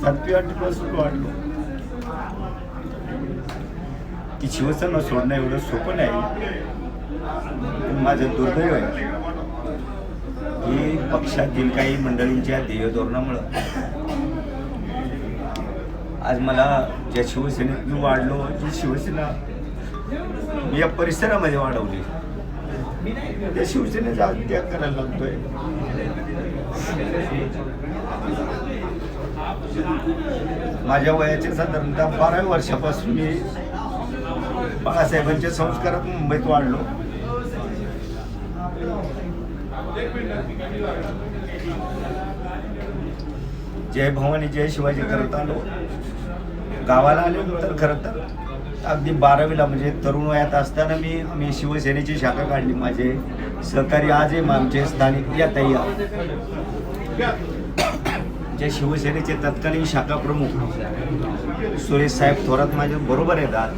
7वी-8वी पासून वाढलो. ती शिवसेना सोडणं एवढं सोपं नाही. पण माझं दुर्दैव आहे की पक्षातील काही मंडळींच्या ध्येय धोरणामुळं आज मला ज्या शिवसेनेत मी वाढलो, जी शिवसेना मी या परिसरामध्ये वाढवली, त्या शिवसेनेचा आज त्याग करायला लागतोय. माझ्या वयाच्या साधारणतः 12व्या वर्षापासून मी बाळासाहेबांच्या संस्कारात मुंबईत वाढलो. जय भवानी जय शिवाजी करत आलो. गावाला आल्यानंतर खरं तर अगदी 12वीला म्हणजे तरुण वयात असताना मी शिवसेनेची शाखा काढली. माझे सहकारी आजही आमचे स्थानिक या ताई जे शिवसेनेचे तत्कालीन शाखा प्रमुख सुरेश साहेब थोरात माझ्या बरोबर येतात.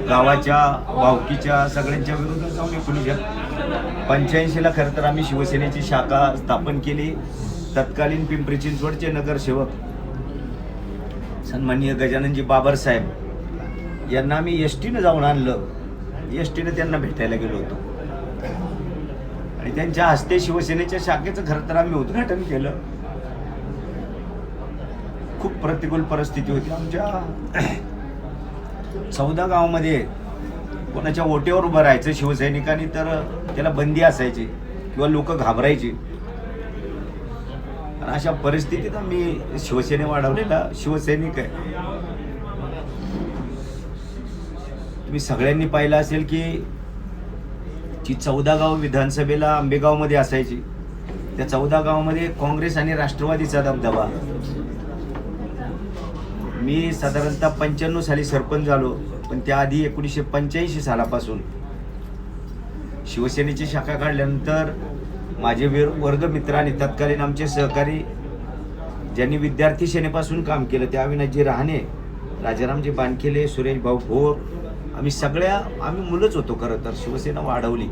गावाच्या भावकीच्या सगळ्यांच्या विरोधात जाऊन 1985ला खरं तर आम्ही शिवसेनेची शाखा स्थापन केली. तत्कालीन पिंपरी चिंचवडचे नगरसेवक सन्माननीय गजाननजी बाबर साहेब यांना आम्ही एसटीनं जाऊन आणलं. एसटीनं त्यांना भेटायला गेलो होतो आणि त्यांच्या हस्ते शिवसेनेच्या शाखेचं खरं तर आम्ही उद्घाटन केलं. खूप प्रतिकूल परिस्थिती होती. आमच्या 14 गावामध्ये कोणाच्या ओटेवर उभं राहायचं शिवसैनिकांनी तर त्याला बंदी असायची किंवा लोक घाबरायची. आणि अशा परिस्थितीत आम्ही शिवसेने वाढवलेला शिवसैनिक आहे. तुम्ही सगळ्यांनी पाहिलं असेल की जी 14 गाव विधानसभेला आंबेगावमध्ये असायची, त्या 14 गावामध्ये काँग्रेस आणि राष्ट्रवादीचा दबदबा. मी साधारणतः 95 साली सरपंच झालो, पण त्याआधी 1985 सालापासून शिवसेनेची शाखा काढल्यानंतर माझे वर्गमित्र आणि तत्कालीन आमचे सहकारी ज्यांनी विद्यार्थी सेनेपासून काम केलं, त्या अविनाशजी रहाणे, राजारामजी बानखेले, सुरेश भाऊ भोर, आम्ही मुलंच होतो. खरं तर शिवसेना वाढवली,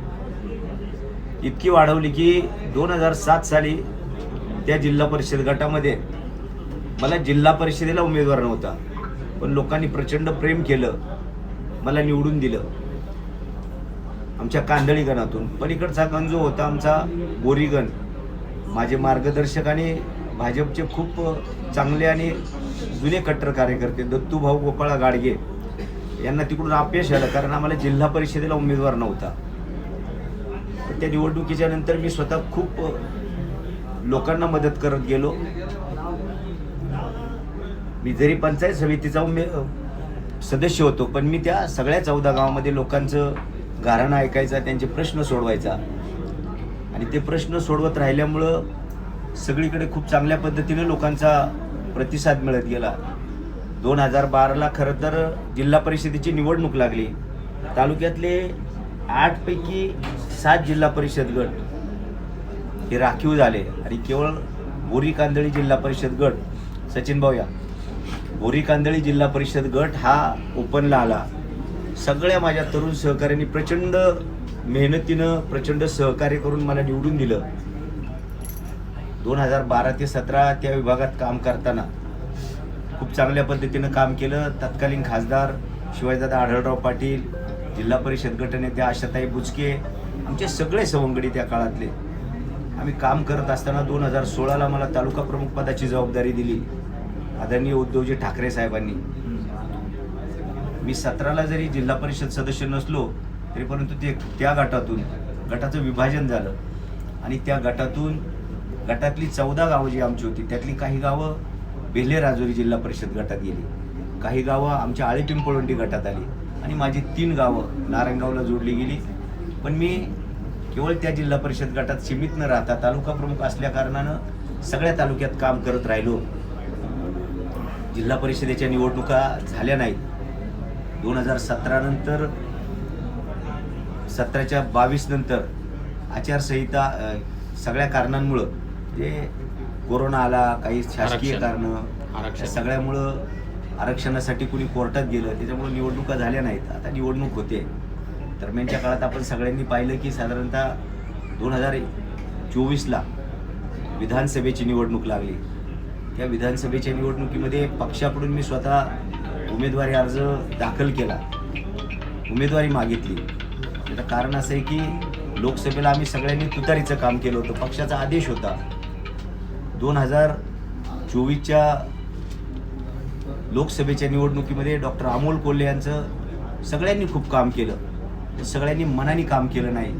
इतकी वाढवली की 2007 साली त्या जिल्हा परिषद गटामध्ये मला जिल्हा परिषदेला उमेदवार नव्हता, पण लोकांनी प्रचंड प्रेम केलं, मला निवडून दिलं आमच्या कांदळी गणातून. पलीकडचा गण जो होता आमचा बोरीगण, माझे मार्गदर्शक आणि भाजपचे खूप चांगले आणि जुने कट्टर कार्यकर्ते दत्तूभाऊ गोपाळा गाडगे यांना तिकडून अपयश आलं, कारण आम्हाला जिल्हा परिषदेला उमेदवार नव्हता. पण त्या निवडणुकीच्या नंतर मी स्वतः खूप लोकांना मदत करत गेलो. मी जरी पंचायत समितीचा सदस्य होतो, पण मी त्या सगळ्या 14 गावामध्ये लोकांचं गाऱ्हाणं ऐकायचा, त्यांचे प्रश्न सोडवायचा. आणि ते प्रश्न सोडवत राहिल्यामुळं सगळीकडे खूप चांगल्या पद्धतीने लोकांचा प्रतिसाद मिळत गेला. 2012ला खरं तर जिल्हा परिषदेची निवडणूक लागली. तालुक्यातले 8 पैकी 7 जिल्हा परिषद गट हे राखीव झाले आणि केवळ बोरी कांदळी जिल्हा परिषद गट, सचिन भाऊया, बोरी कांदळी जिल्हा परिषद गट हा ओपनला आला. सगळ्या माझ्या तरुण सहकाऱ्यांनी प्रचंड मेहनतीनं प्रचंड सहकार्य करून मला निवडून दिलं. 2012 ते 17 त्या विभागात काम करताना खूप चांगल्या पद्धतीनं काम केलं. तत्कालीन खासदार शिवाजीदादा आढळराव पाटील, जिल्हा परिषद गटनेते आशाताई बुचके, आमचे सगळे सवंगडी त्या काळातले. आम्ही काम करत असताना 2016ला मला तालुका प्रमुख पदाची जबाबदारी दिली आदरणीय उद्धवजी ठाकरे साहेबांनी. मी 17ला जरी जिल्हा परिषद सदस्य नसलो तरी परंतु त्या गटाचं विभाजन झालं आणि त्या गटातली 14 गावं जी आमची होती त्यातली काही गावं बेल्हे राजोरी जिल्हा परिषद गटात गेली, काही गावं आमच्या आळी पिंपळवंडी गटात आली आणि माझी 3 गावं नारायणगावला जोडली गेली. पण मी केवळ त्या जिल्हा परिषद गटात सीमित न राहता तालुका प्रमुख असल्या कारणानं सगळ्या तालुक्यात काम करत राहिलो. जिल्हा परिषदेच्या निवडणुका झाल्या नाहीत. 2017 नंतर 17च्या 22 नंतर आचारसंहिता सगळ्या कारणांमुळं ते कोरोना आला, काही शासकीय कारणं, सगळ्यामुळं आरक्षणासाठी कुणी कोर्टात गेलं, त्याच्यामुळे निवडणुका झाल्या नाहीत. आता निवडणूक होते. दरम्यानच्या काळात आपण सगळ्यांनी पाहिलं की साधारणतः 2024ला विधानसभेची निवडणूक लागली. त्या विधानसभेच्या निवडणुकीमध्ये पक्षाकडून मी स्वतः उमेदवारी अर्ज दाखल केला, उमेदवारी मागितली. त्याचं कारण असं आहे की लोकसभेला आम्ही सगळ्यांनी तुतारीचं काम केलं होतं. पक्षाचा आदेश होता. 2024च्या लोकसभेच्या निवडणुकीमध्ये डॉक्टर अमोल कोल्हे यांचं सगळ्यांनी खूप काम केलं, सगळ्यांनी मनाने काम केलं नाही.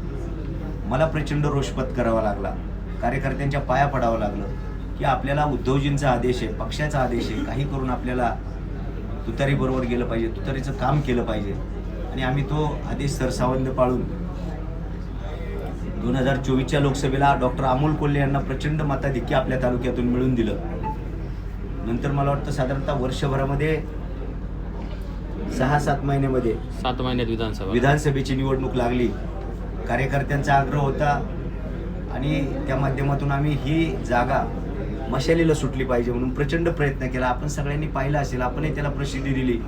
मला प्रचंड रोष पत्करावा लागला, कार्यकर्त्यांच्या पाया पडावं लागलं की आपल्याला उद्धवजींचा आदेश आहे, पक्षाचा आदेश आहे, काही करून आपल्याला तुतारीबरोबर गेलं पाहिजे, तुतारीचं काम केलं पाहिजे. आणि आम्ही तो आदेश सरसावंत पाळून 2024च्या लोकसभेला डॉक्टर अमोल कोल्हे यांना प्रचंड मताधिक्य आपल्या तालुक्यातून मिळून दिलं. नंतर मला वाटतं साधारणतः वर्षभरामध्ये 6-7 महिन्यामध्ये 7 महिन्यात विधानसभेची निवडणूक लागली. कार्यकर्त्यांचा आग्रह होता आणि त्या माध्यमातून आम्ही ही जागा मशालीला सुटली पाहिजे म्हणून प्रचंड प्रयत्न केला. आपण सगळ्यांनी पाहिलं असेल, आपणही त्याला प्रसिद्धी दिली.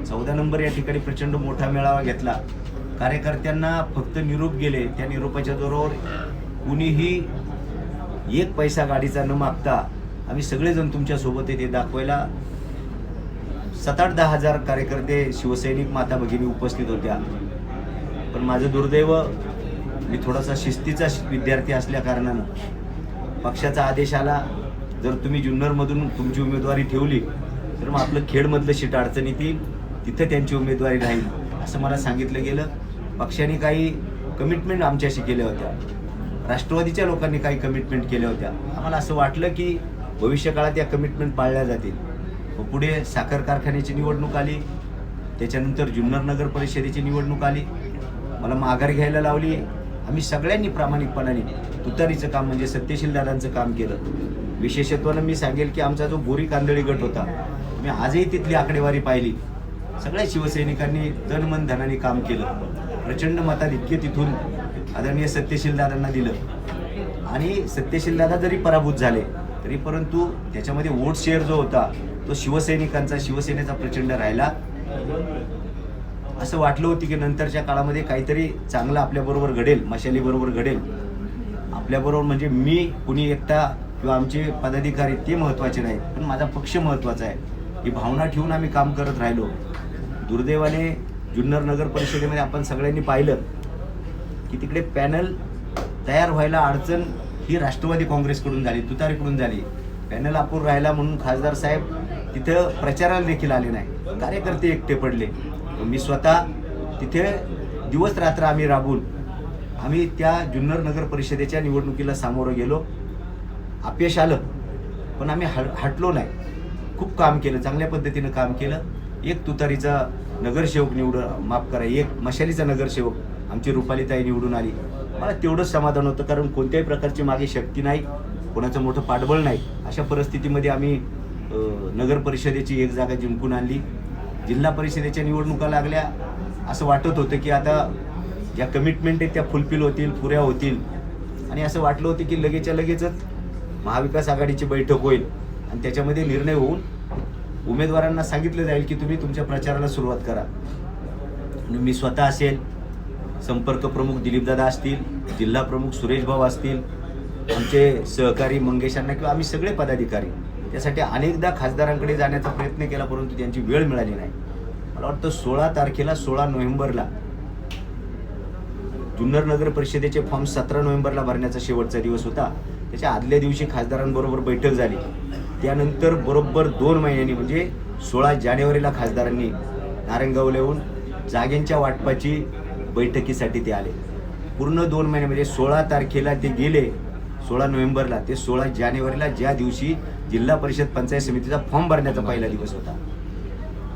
14 नंबर या ठिकाणी प्रचंड मोठा मेळावा घेतला. कार्यकर्त्यांना फक्त निरोप गेले. त्या निरोपाच्या जोरावर कुणीही एक पैसा गाडीचा न मागता आम्ही सगळेजण तुमच्यासोबत येते दाखवायला 7-8-10 हजार कार्यकर्ते, शिवसैनिक, माता भगिनी उपस्थित होत्या. पण माझं दुर्दैव, मी थोडासा शिस्तीचा विद्यार्थी असल्या कारणानं पक्षाचा आदेश आला, जर तुम्ही जुन्नरमधून तुमची उमेदवारी ठेवली तर मग आपलं खेडमधलं सीट अडचणीत येईल, तिथं त्यांची उमेदवारी राहील असं मला सांगितलं गेलं. पक्षाने काही कमिटमेंट आमच्याशी केल्या होत्या, राष्ट्रवादीच्या लोकांनी काही कमिटमेंट केल्या होत्या. आम्हाला असं वाटलं की भविष्यकाळात या कमिटमेंट पाळल्या जातील. व पुढे साखर कारखान्याची निवडणूक आली, त्याच्यानंतर जुन्नर नगर परिषदेची निवडणूक आली. मला माघार घ्यायला लावली. आम्ही सगळ्यांनी प्रामाणिकपणाने तुतारीचं काम म्हणजे सत्यशील दादांचं काम केलं. विशेषत्वानं मी सांगेल की आमचा जो बोरी कांदळी गट होता, मी आजही तिथली आकडेवारी पाहिली. सगळ्या शिवसैनिकांनी तन मन धनाने काम केलं. प्रचंड मताधिक्य तिथून आदरणीय सत्यशील दादांना दिलं. आणि सत्यशील दादा जरी पराभूत झाले तरी परंतु त्याच्यामध्ये वोट शेअर जो होता तो शिवसैनिकांचा, शिवसेनेचा प्रचंड राहिला. असं वाटलं होतं की नंतरच्या काळामध्ये काहीतरी चांगलं आपल्याबरोबर घडेल, मशालीबरोबर घडेल. आपल्याबरोबर म्हणजे मी, कुणी एकटा किंवा आमचे पदाधिकारी ते महत्त्वाचे नाहीत, पण माझा पक्ष महत्त्वाचा आहे. ही भावना ठेवून आम्ही काम करत राहिलो. दुर्दैवाने जुन्नर नगर परिषदेमध्ये आपण सगळ्यांनी पाहिलं की तिकडे पॅनल तयार व्हायला अडचण ही राष्ट्रवादी काँग्रेसकडून झाली, तुतारीकडून झाली. पॅनल अपूर्ण राहिला म्हणून खासदार साहेब तिथं प्रचाराला देखील आले नाही, कार्यकर्ते एकटे पडले. मी स्वतः तिथे दिवस रात्र आम्ही राबून आम्ही त्या जुन्नर नगर परिषदेच्या निवडणुकीला सामोरं गेलो. अपयश आलं पण आम्ही हटलो नाही. खूप काम केलं, चांगल्या पद्धतीनं काम केलं. एक तुतारीचा नगरसेवक एक मशालीचा नगरसेवक आमची रुपालीताई निवडून आली. मला तेवढंच समाधान होतं, कारण कोणत्याही प्रकारची मागे शक्ती नाही, कोणाचं मोठं पाठबळ नाही. अशा परिस्थितीमध्ये आम्ही नगर परिषदेची एक जागा जिंकून आणली. जिल्हा परिषदेच्या निवडणुका लागल्या. असं वाटत होतं की आता ज्या कमिटमेंट आहेत त्या फुलफिल होतील, पुऱ्या होतील. आणि असं वाटलं होतं की लगेचच्या लगेचच महाविकास आघाडीची बैठक होईल आणि त्याच्यामध्ये निर्णय होऊन उमेदवारांना सांगितलं जाईल की तुम्ही तुमच्या प्रचाराला सुरुवात करा. मी स्वतः असेल, संपर्क प्रमुख दिलीपदादा असतील, जिल्हा प्रमुख सुरेश भाऊ असतील, आमचे सहकारी मंगेशांना किंवा आम्ही सगळे पदाधिकारी त्यासाठी अनेकदा खासदारांकडे जाण्याचा प्रयत्न केला, परंतु त्यांची वेळ मिळाली नाही. मला वाटतं 16 तारखेला 16 नोव्हेंबरला जुन्नर नगर परिषदेचे फॉर्म 17 नोव्हेंबरला भरण्याचा शेवटचा दिवस होता. त्याच्या आदल्या दिवशी खासदारांबरोबर बैठक झाली. त्यानंतर बरोबर 2 महिन्यांनी म्हणजे 16 जानेवारीला खासदारांनी नारायणगावला येऊन जागेंच्या वाटपाची बैठकीसाठी ते आले. पूर्ण 2 महिने म्हणजे 16 तारखेला ते गेले 16 नोव्हेंबरला ते 16 जानेवारीला, ज्या दिवशी जिल्हा परिषद पंचायत समितीचा फॉर्म भरण्याचा पहिला दिवस होता.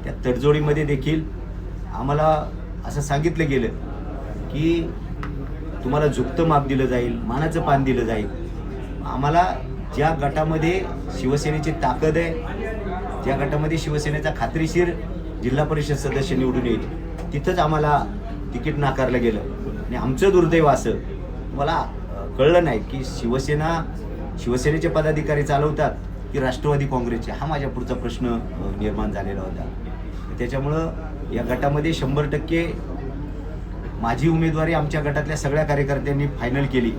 त्या तडजोडीमध्ये देखील आम्हाला असं सांगितलं गेलं की तुम्हाला झुकतं माप दिलं जाईल, मानाचं पान दिलं जाईल. आम्हाला ज्या गटामध्ये शिवसेनेची ताकद आहे, ज्या गटामध्ये शिवसेनेचा खात्रीशीर जिल्हा परिषद सदस्य निवडून येईल, तिथंच आम्हाला तिकीट नाकारलं गेलं. आणि आमचं दुर्दैव असं मला कळलं नाही की शिवसेनेचे पदाधिकारी चालवतात की राष्ट्रवादी काँग्रेसचे, हा माझ्या पुढचा प्रश्न निर्माण झालेला होता. त्याच्यामुळं या गटामध्ये 100% माझी उमेदवारी आमच्या गटातल्या सगळ्या कार्यकर्त्यांनी फायनल केली.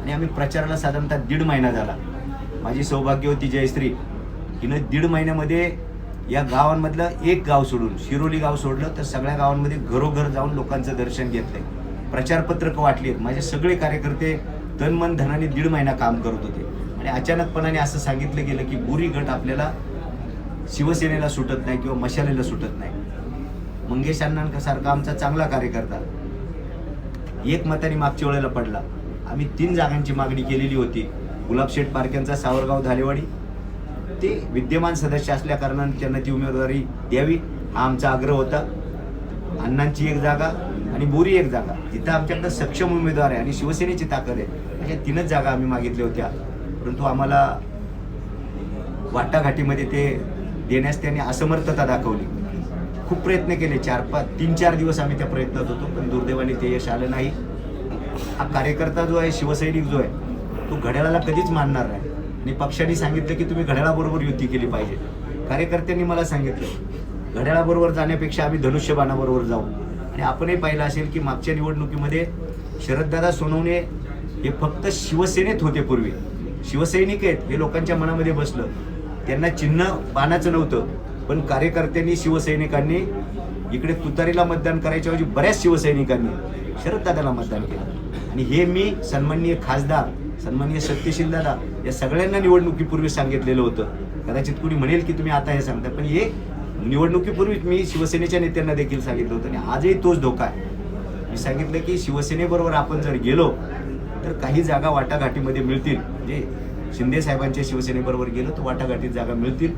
आणि आम्ही प्रचाराला साधारणतः 1.5 महिना झाला. माझी सौभाग्यवती जयश्री हिनं 1.5 महिन्यामध्ये या गावांमधलं एक गाव सोडून, शिरोली गाव सोडलं तर सगळ्या गावांमध्ये घरोघर जाऊन लोकांचं दर्शन घेतलंय, प्रचारपत्रकं वाटली. माझे सगळे कार्यकर्ते तन मन धनाने 1.5 महिना काम करत होते आणि अचानकपणाने असं सांगितलं गेलं की बोरी गट आपल्याला शिवसेनेला सुटत नाही किंवा मशालेला सुटत नाही. मंगेश अण्णांसारखा आमचा चांगला कार्यकर्ता एक मताने मागच्या वेळेला पडला. आम्ही 3 जागांची मागणी केलेली होती. गुलाबशेठ पारख्यांचा सावरगाव धालेवाडी, ते विद्यमान सदस्य असल्या कारणाने त्यांना ती उमेदवारी द्यावी हा आमचा आग्रह होता. अण्णांची 1 जागा आणि बोरी 1 जागा, जिथं आमच्याकडे सक्षम उमेदवार आहे आणि शिवसेनेची ताकद आहे, अशा 3च जागा आम्ही मागितल्या होत्या. परंतु आम्हाला वाटाघाटीमध्ये ते देण्यास त्यांनी असमर्थता दाखवली. खूप प्रयत्न केले, 3-4 दिवस आम्ही त्या प्रयत्नात होतो, पण दुर्दैवाने ते यश आलं नाही. हा कार्यकर्ता जो आहे, शिवसैनिक जो आहे, तो घड्याळाला कधीच मानणार नाही आणि पक्षाने सांगितलं की तुम्ही घड्याळाबरोबर युती केली पाहिजे. कार्यकर्त्यांनी मला सांगितलं घड्याळाबरोबर जाण्यापेक्षा आम्ही धनुष्यबाणाबरोबर जाऊ. आणि आपणही पाहिलं असेल की मागच्या निवडणुकीमध्ये शरददादा सोनवणे हे फक्त शिवसेनेत होते. पूर्वी शिवसैनिक आहेत हे लोकांच्या मनामध्ये बसलं. त्यांना चिन्ह बाणाचं नव्हतं, पण कार्यकर्त्यांनी, शिवसैनिकांनी इकडे तुतारीला मतदान करायच्या ऐवजी बऱ्याच शिवसैनिकांनी शरददादाला मतदान केलं. आणि हे मी सन्माननीय खासदार, सन्माननीय सत्यशील दादा या सगळ्यांना निवडणुकीपूर्वी सांगितलेलं होतं. कदाचित कुणी म्हणेल की तुम्ही आता हे सांगता, पण हे निवडणुकीपूर्वीच मी शिवसेनेच्या नेत्यांना देखील सांगितलं होतं आणि आजही तोच धोका आहे. मी सांगितलं की शिवसेनेबरोबर आपण जर गेलो तर काही जागा वाटाघाटीमध्ये मिळतील. जे शिंदे साहेबांच्या शिवसेनेबरोबर गेलो तर वाटाघाटीत जागा मिळतील.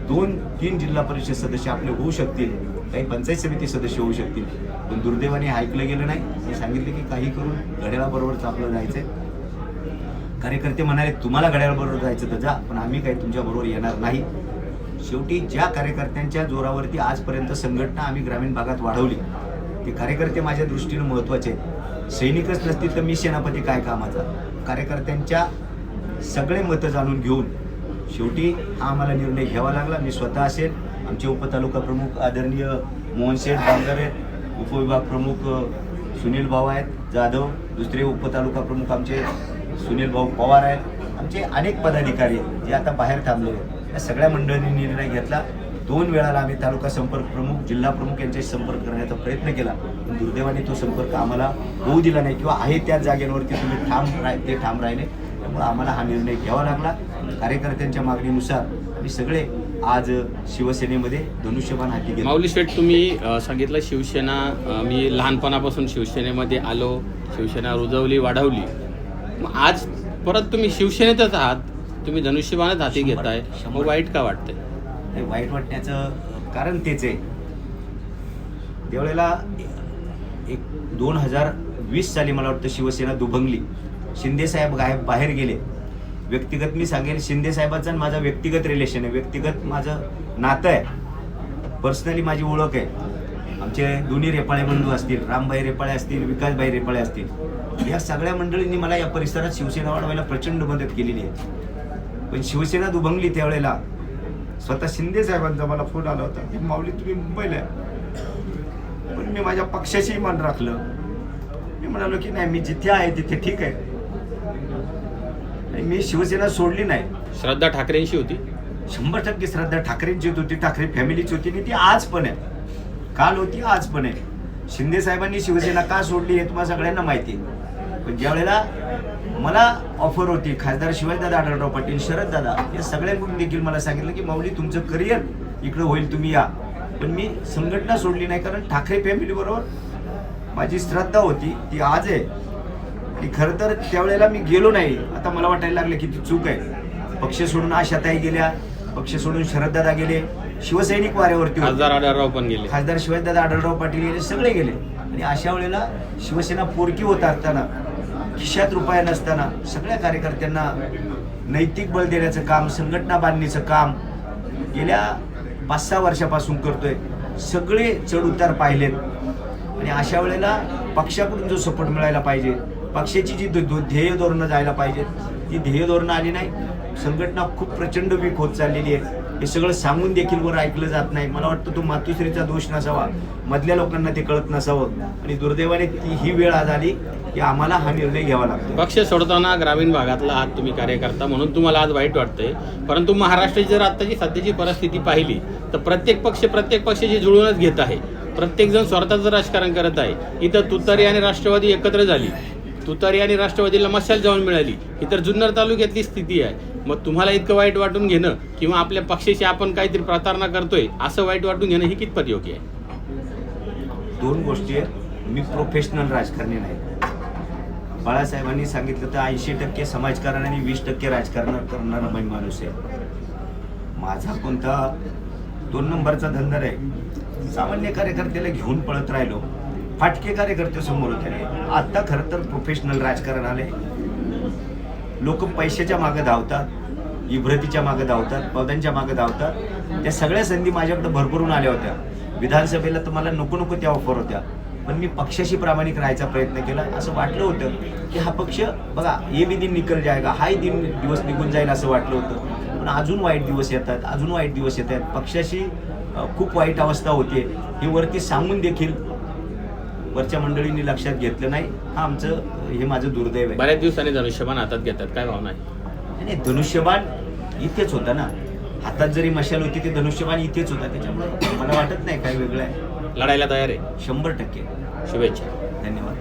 2-3 जिल्हा परिषद सदस्य आपले होऊ शकतील, काही पंचायत समिती सदस्य होऊ शकतील. पण दुर्दैवाने हे ऐकलं गेलं नाही. मी सांगितलं की काही करून घड्याळाबरोबरच आपलं जायचंय. कार्यकर्ते म्हणाले तुम्हाला घड्याळाबरोबर जायचं तर जा, पण आम्ही काही तुमच्याबरोबर येणार नाही. शेवटी ज्या कार्यकर्त्यांच्या जोरावरती आजपर्यंत संघटना आम्ही ग्रामीण भागात वाढवली, ते कार्यकर्ते माझ्या दृष्टीनं महत्त्वाचे आहेत. सैनिकच नसतील तर मी सेनापती काय कामाचा. कार्यकर्त्यांच्या सगळे मतं जाणून घेऊन शेवटी हा आम्हाला निर्णय घ्यावा लागला. मी स्वतः असेल, आमचे उपतालुका प्रमुख आदरणीय मोहनशेठ बांगर आहेत, उपविभाग प्रमुख सुनील भाऊ आहेत जाधव, दुसरे उपतालुका प्रमुख आमचे सुनील भाऊ पवार आहेत, आमचे अनेक पदाधिकारी आहेत जे आता बाहेर थांबले आहेत. या सगळ्या मंडळींनी निर्णय घेतला. 2 वेळाला आम्ही तालुका संपर्क प्रमुख, जिल्हा प्रमुख यांच्याशी संपर्क करण्याचा प्रयत्न केला, पण दुर्दैवाने तो संपर्क आम्हाला होऊ दिला नाही किंवा आहे त्याच जागेवरती तुम्ही ठाम राहिले. त्यामुळे आम्हाला हा निर्णय घ्यावा लागला. कार्यकर्त्यांच्या मागणीनुसार आम्ही सगळे आज शिवसेनेमध्ये धनुष्यबाण हाती घेतले. माऊली शेठ, तुम्ही सांगितलं शिवसेना, मी लहानपणापासून शिवसेनेमध्ये आलो, शिवसेना रुजवली, वाढवली. मग आज परत तुम्ही शिवसेनेतच आहात, तुम्ही धनुष्यबाणच हाती घेताय, मग वाईट का वाटतंय? वाईट वाटण्याचं कारण तेच आहे. त्यावेळेला 2020 साली मला वाटतं शिवसेना दुभंगली, शिंदे साहेब बाहेर गेले. व्यक्तिगत मी सांगेल, शिंदे साहेबांचा माझा व्यक्तिगत रिलेशन आहे, व्यक्तिगत माझं नातं आहे, पर्सनली माझी ओळख आहे. आमचे दोन्ही रेपाळे बंधू असतील, रामभाई रेपाळे असतील, विकासभाई रेपाळे असतील, या सगळ्या मंडळींनी मला या परिसरात शिवसेना वाढवायला प्रचंड मदत केलेली आहे. पण शिवसेना दुभंगली त्यावेळेला स्वतः शिंदे साहेबांचा मला फोन आला होता की माऊली तुम्ही मुंबईला आहे. पण मी माझ्या पक्षाशी मान राखलं. मी म्हणालो की नाही, मी जिथे आहे तिथे ठीक आहे, मी शिवसेना सोडली नाही. श्रद्धा ठाकरेंशी होती, 100% श्रद्धा ठाकरेंची होती, ठाकरे फॅमिलीची होती आणि ती आज पण आहे, काल होती आज पण आहे. शिंदे साहेबांनी शिवसेना का सोडली हे तुम्हाला सगळ्यांना माहिती आहे. पण ज्या वेळेला मला ऑफर होती, खासदार शिवाजीदादा आढळराव पाटील, शरददादा या सगळ्यांकडून देखील मला सांगितलं की माऊली तुमचं करिअर इकडं होईल, तुम्ही या. पण मी संघटना सोडली नाही, कारण ठाकरे फॅमिलीबरोबर माझी श्रद्धा होती, ती आज आहे. आणि खरं तर त्यावेळेला मी गेलो नाही. आता मला वाटायला लागलं की ती चूक आहे. पक्ष सोडून आशाताई गेल्या, पक्ष सोडून शरददादा गेले, शिवसैनिक वाऱ्यावरती खासदार आढळराव पण गेले, खासदार शिवाजीदादा आढळराव पाटील गेले, सगळे गेले. आणि अशा वेळेला शिवसेना पोरकी होत असताना, खिशात रुपया नसताना सगळ्या कार्यकर्त्यांना नैतिक बळ देण्याचं काम, संघटना बांधणीचं काम गेल्या 5-6 वर्षापासून करतोय. सगळे चढ उतार पाहिलेत. आणि अशा वेळेला पक्षाकडून जो सपोर्ट मिळायला पाहिजे, पक्षाची जी ध्येय धोरणं जायला पाहिजेत, ती ध्येय धोरणं आली नाही. संघटना खूप प्रचंड वीक होत चाललेली आहे. हे सगळं सांगून देखील वर ऐकलं जात नाही. मला वाटतं तो मातोश्रीचा दोष नसावा, मधल्या लोकांना ते कळत नसावं आणि दुर्दैवाने ही वेळ आज आली की आम्हाला हा निर्णय घ्यावा लागतो. पक्ष सोडताना ग्रामीण भागातला आहात तुम्ही कार्यकर्ता म्हणून तुम्हाला आज वाईट वाटतंय, परंतु महाराष्ट्राची जर आत्ताची सध्याची परिस्थिती पाहिली तर प्रत्येक पक्षाची जुळूनच घेत आहे. प्रत्येक जण स्वतःचं राजकारण करत आहे. इथं तुतारी आणि राष्ट्रवादी एकत्र झाली, तुतारी आणि राष्ट्रवादीला मशाल जाऊन मिळाली. ही तर जुन्नर तालुक्यातली स्थिती आहे. मग तुम्हाला इतकं वाईट वाटून घेणं किंवा आपल्या पक्षाशी आपण काहीतरी प्रतारणा करतोय असं वाईट वाटून घेणं ही कितपत योग्य आहे? दोन गोष्टी आहेत. मी प्रोफेशनल राजकारणी नाही. बाळासाहेबांनी सांगितलं तर 80% समाजकारण आणि 20% राजकारण करणारा मी माणूस आहे. माझा कोणता 2 नंबरचा धंदा आहे. सामान्य कार्यकर्त्याला घेऊन पळत राहिलो, फाटके कार्यकर्ते समोर होते. आता खरं तर प्रोफेशनल राजकारण आले. लोक पैशाच्या मागे धावतात, इब्रतीच्या मागे धावतात, पदांच्या मागे धावतात. त्या सगळ्या संधी माझ्याकडे भरभरून आल्या होत्या. विधानसभेला तर मला नको त्या ऑफर होत्या, पण मी पक्षाशी प्रामाणिक राहायचा प्रयत्न केला. असं वाटलं होतं की हा पक्ष बघा ये भी दिन निकल जाएगा, हाही दिवस निघून जाईल असं वाटलं होतं. पण अजून वाईट दिवस येतात, अजून वाईट दिवस येत आहेत. पक्षाशी खूप वाईट अवस्था होते. ही वरती सांगून देखील वरच्या मंडळींनी लक्षात घेतलं नाही. हे माझं दुर्दैव आहे. बऱ्याच दिवसांनी धनुष्यबाण हातात घेतात, काय भावना आहे? नाही, धनुष्यबाण इथेच होता ना. हातात जरी मशाल होती ते धनुष्यबाण इथेच होता. त्याच्यामुळे मला वाटत नाही काय वेगळं आहे. लढायला तयार आहे? 100%. शुभेच्छा. धन्यवाद.